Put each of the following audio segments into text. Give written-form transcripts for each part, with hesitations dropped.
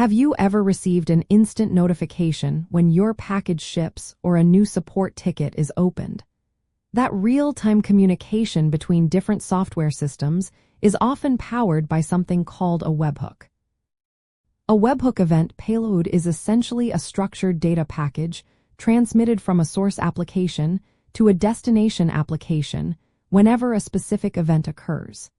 Have you ever received an instant notification when your package ships or a new support ticket is opened? That real-time communication between different software systems is often powered by something called a webhook. A webhook event payload is essentially a structured data package transmitted from a source application to a destination application whenever a specific event occurs.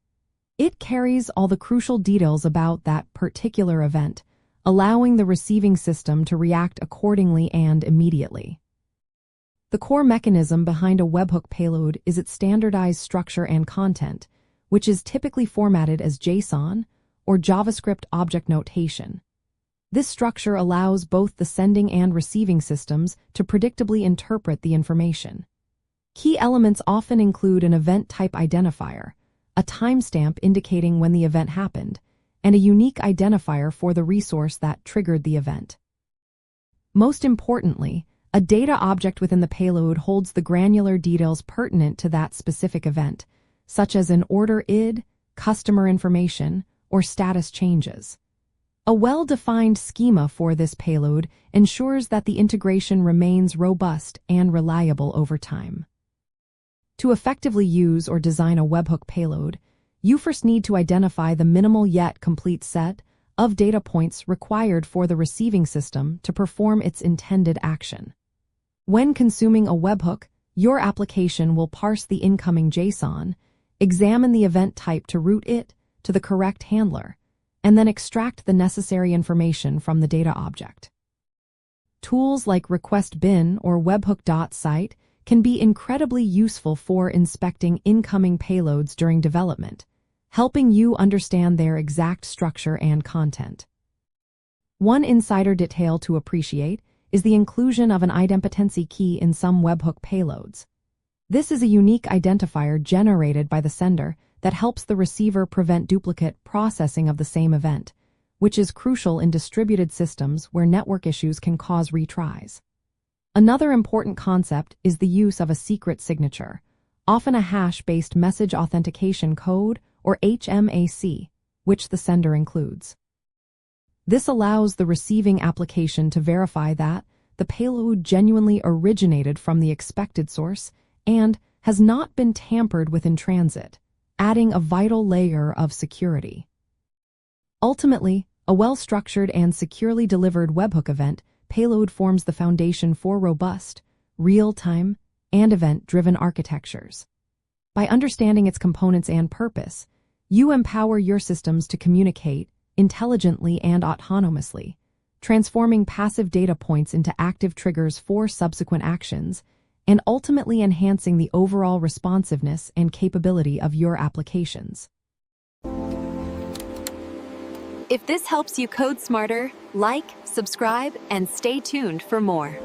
It carries all the crucial details about that particular event, allowing the receiving system to react accordingly and immediately. The core mechanism behind a webhook payload is its standardized structure and content, which is typically formatted as JSON or JavaScript object notation. This structure allows both the sending and receiving systems to predictably interpret the information. Key elements often include an event type identifier, a timestamp indicating when the event happened, and a unique identifier for the resource that triggered the event. Most importantly, a data object within the payload holds the granular details pertinent to that specific event, such as an order ID, customer information, or status changes. A well-defined schema for this payload ensures that the integration remains robust and reliable over time. To effectively use or design a webhook payload, you first need to identify the minimal yet complete set of data points required for the receiving system to perform its intended action. When consuming a webhook, your application will parse the incoming JSON, examine the event type to route it to the correct handler, and then extract the necessary information from the data object. Tools like RequestBin or Webhook.site can be incredibly useful for inspecting incoming payloads during development, helping you understand their exact structure and content. One insider detail to appreciate is the inclusion of an idempotency key in some webhook payloads. This is a unique identifier generated by the sender that helps the receiver prevent duplicate processing of the same event, which is crucial in distributed systems where network issues can cause retries. Another important concept is the use of a secret signature, often a hash-based message authentication code or HMAC, which the sender includes. This allows the receiving application to verify that the payload genuinely originated from the expected source and has not been tampered with in transit, adding a vital layer of security. Ultimately, a well-structured and securely delivered webhook event payload forms the foundation for robust, real-time, and event-driven architectures. By understanding its components and purpose, you empower your systems to communicate intelligently and autonomously, transforming passive data points into active triggers for subsequent actions, and ultimately enhancing the overall responsiveness and capability of your applications. If this helps you code smarter, like, subscribe, and stay tuned for more.